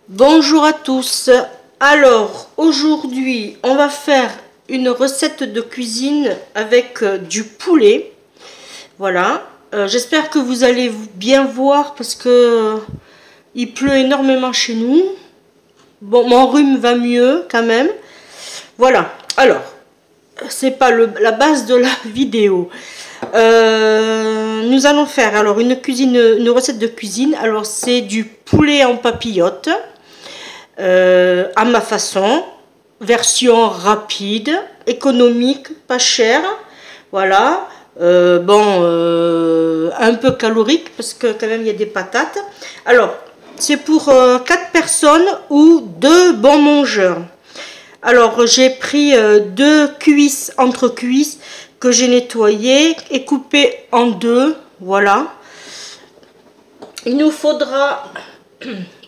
Bonjour à tous. Alors aujourd'hui on va faire une recette de cuisine avec du poulet. Voilà. J'espère que vous allez bien voir parce que il pleut énormément chez nous. Bon, mon rhume va mieux quand même. Voilà. Alors c'est pas la base de la vidéo. Nous allons faire alors une recette de cuisine. Alors c'est du poulet en papillote. À ma façon, version rapide, économique, pas chère, voilà, un peu calorique parce que quand même il y a des patates. Alors c'est pour 4 personnes ou 2 bons mangeurs. Alors j'ai pris 2 cuisses entre cuisses que j'ai nettoyées et coupées en 2, voilà. Il nous faudra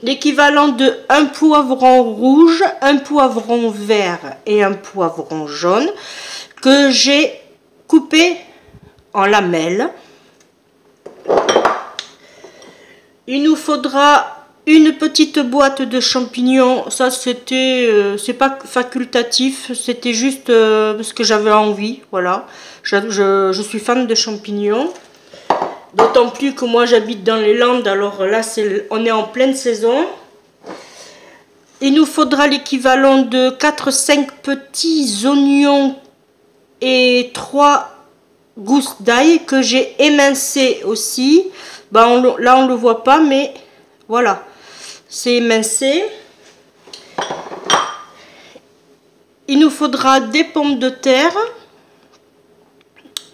l'équivalent de un poivron rouge, un poivron vert et un poivron jaune que j'ai coupé en lamelles. Il nous faudra une petite boîte de champignons. Ça c'est pas facultatif, c'était juste parce que j'avais envie, voilà. Je suis fan de champignons. D'autant plus que moi j'habite dans les Landes, alors là on est en pleine saison. Il nous faudra l'équivalent de 4-5 petits oignons et 3 gousses d'ail que j'ai émincé aussi. Ben, là on ne le voit pas, mais voilà, c'est émincé. Il nous faudra des pommes de terre.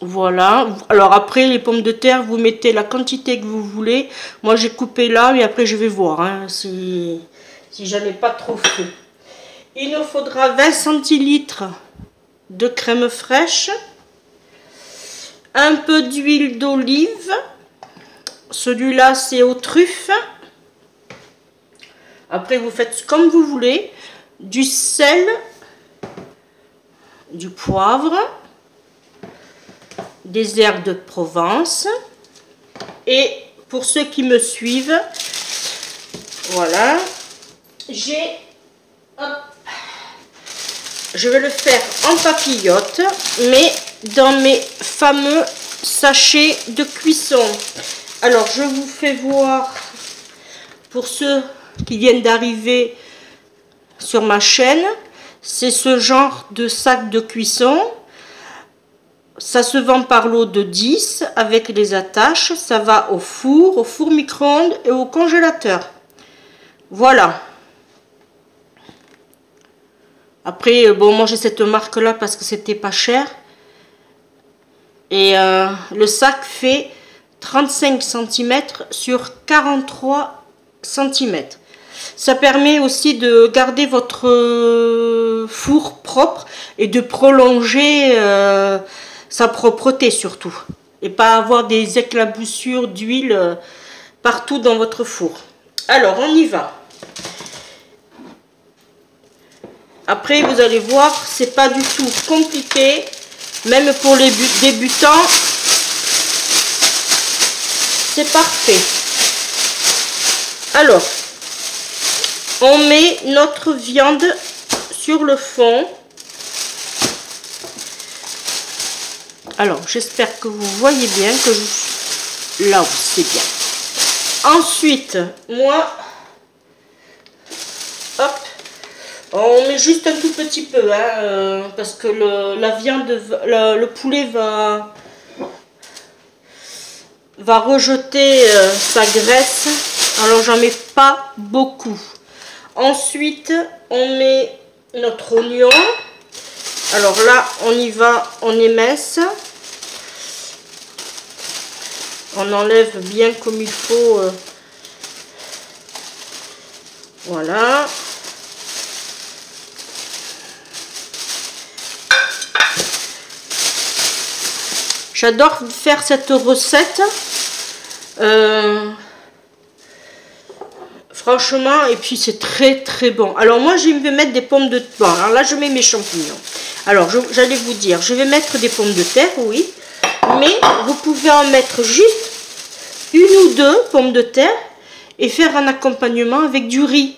Voilà, alors après les pommes de terre, vous mettez la quantité que vous voulez. Moi j'ai coupé là, mais après je vais voir hein, si j'en ai pas trop fait. Il nous faudra 20 centilitres de crème fraîche, un peu d'huile d'olive, celui-là c'est aux truffes. Après vous faites comme vous voulez, du sel, du poivre, des herbes de Provence, et pour ceux qui me suivent, voilà, je vais le faire en papillote, mais dans mes fameux sachets de cuisson. Alors je vous fais voir pour ceux qui viennent d'arriver sur ma chaîne, c'est ce genre de sac de cuisson. Ça se vend par lot de 10 avec les attaches. Ça va au four micro-ondes et au congélateur. Voilà. Après, bon, moi j'ai cette marque là parce que c'était pas cher. Et le sac fait 35 cm sur 43 cm. Ça permet aussi de garder votre four propre et de prolonger sa propreté surtout, et pas avoir des éclaboussures d'huile partout dans votre four. Alors on y va. Après vous allez voir, c'est pas du tout compliqué, même pour les débutants, c'est parfait. Alors on met notre viande sur le fond. Alors, j'espère que vous voyez bien que là, c'est bien. Ensuite, moi, hop, on met juste un tout petit peu, hein, parce que la viande, le poulet va rejeter sa graisse. Alors, j'en mets pas beaucoup. Ensuite, on met notre oignon. Alors là, on y va, on émince. On enlève bien comme il faut. Voilà. J'adore faire cette recette. Franchement, et puis c'est très très bon. Alors moi, je vais mettre des pommes de terre. Bon, alors là, je mets mes champignons. Alors, j'allais vous dire, je vais mettre des pommes de terre, oui. Mais vous pouvez en mettre juste 1 ou 2 pommes de terre et faire un accompagnement avec du riz.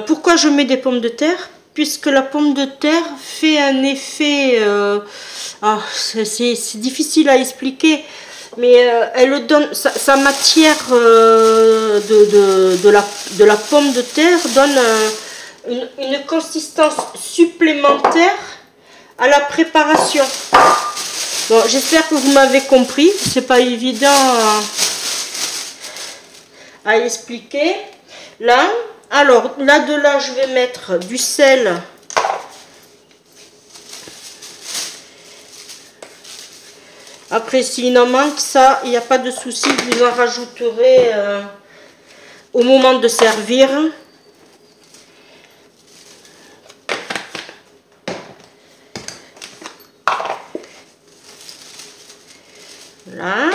Pourquoi je mets des pommes de terre? Puisque la pomme de terre fait un effet... c'est difficile à expliquer, mais elle donne sa matière de la pomme de terre donne une consistance supplémentaire à la préparation. Bon, j'espère que vous m'avez compris. C'est pas évident à expliquer. Là, alors là je vais mettre du sel. Après, s'il en manque, ça, il n'y a pas de souci, vous en rajouterez au moment de servir. Voilà.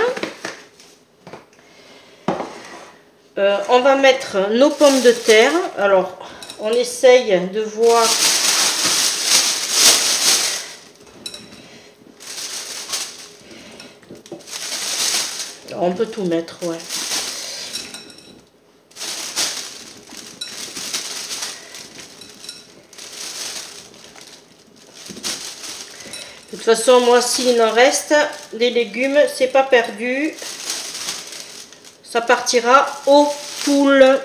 On va mettre nos pommes de terre. Alors, on essaye de voir. On peut tout mettre, ouais. De toute façon, moi, s'il en reste des légumes, c'est pas perdu. Ça partira aux poules.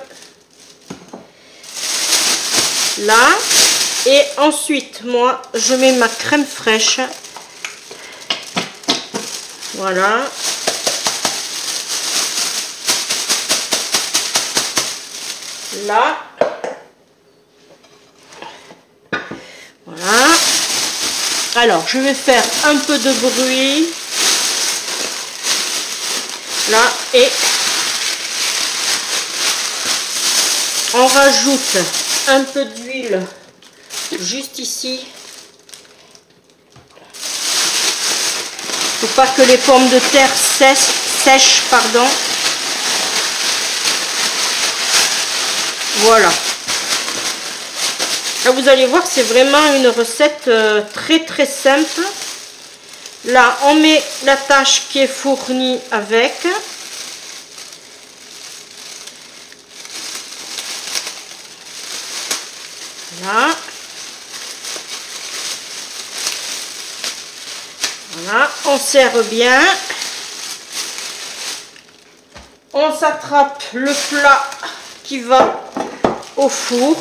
Là. Et ensuite, moi, je mets ma crème fraîche. Voilà. Là. Voilà. Alors, je vais faire un peu de bruit. Là, et on rajoute un peu d'huile juste ici. Faut pas que les pommes de terre sèchent, pardon. Voilà. Là, vous allez voir, c'est vraiment une recette très très simple. Là, on met la tâche qui est fournie avec. Voilà. Voilà, on serre bien. On s'attrape le plat qui va au four.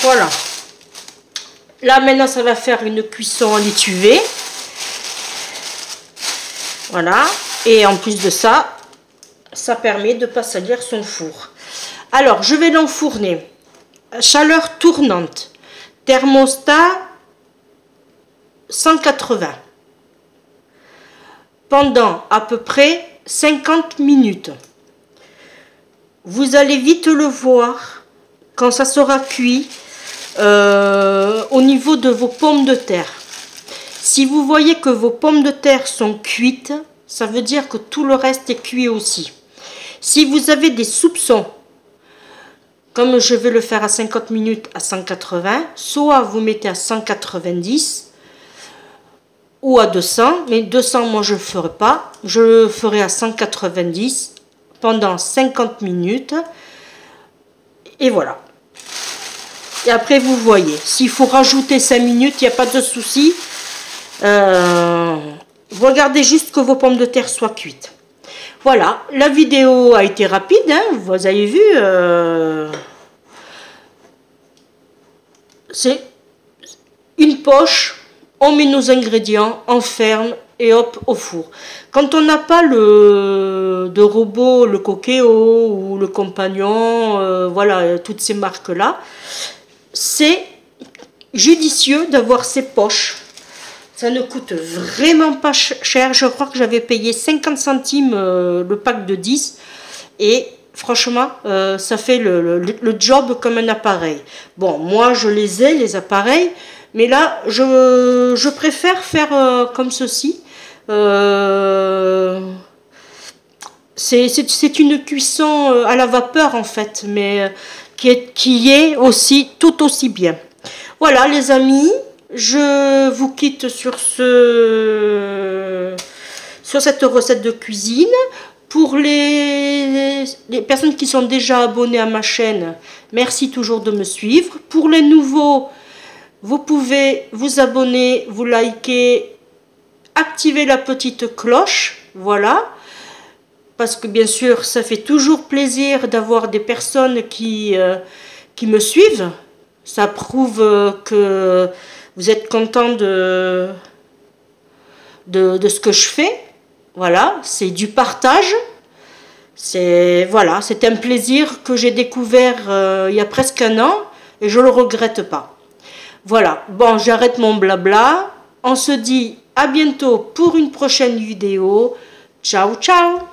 Voilà. Là, maintenant, ça va faire une cuisson en étuvée. Voilà. Et en plus de ça, ça permet de ne pas salir son four. Alors, je vais l'enfourner. Chaleur tournante. Thermostat 180. Pendant à peu près 50 minutes. Vous allez vite le voir quand ça sera cuit. Au niveau de vos pommes de terre. Si vous voyez que vos pommes de terre sont cuites, ça veut dire que tout le reste est cuit aussi. Si vous avez des soupçons, comme je vais le faire à 50 minutes à 180, soit vous mettez à 190 ou à 200, mais 200 moi je ne le ferai pas, je le ferai à 190 pendant 50 minutes et voilà. Et après, vous voyez, s'il faut rajouter 5 minutes, il n'y a pas de souci. Regardez juste que vos pommes de terre soient cuites. Voilà, la vidéo a été rapide, hein, vous avez vu. C'est une poche, on met nos ingrédients, on ferme et hop, au four. Quand on n'a pas de robot, le Cookéo ou le Compagnon, voilà, toutes ces marques-là, c'est judicieux d'avoir ces poches. Ça ne coûte vraiment pas cher. Je crois que j'avais payé 50 centimes le pack de 10. Et franchement, ça fait le job comme un appareil. Bon, moi, je les ai, les appareils. Mais là, je préfère faire comme ceci. C'est une cuisson à la vapeur, en fait. Mais qui est aussi tout aussi bien. Voilà les amis, je vous quitte sur cette recette de cuisine. Pour les personnes qui sont déjà abonnées à ma chaîne, merci toujours de me suivre. Pour les nouveaux, vous pouvez vous abonner, vous liker, activer la petite cloche, voilà. Parce que bien sûr, ça fait toujours plaisir d'avoir des personnes qui me suivent. Ça prouve que vous êtes content de ce que je fais. Voilà, c'est du partage. Voilà, c'est un plaisir que j'ai découvert il y a presque un an et je ne le regrette pas. Voilà, bon, j'arrête mon blabla. On se dit à bientôt pour une prochaine vidéo. Ciao, ciao!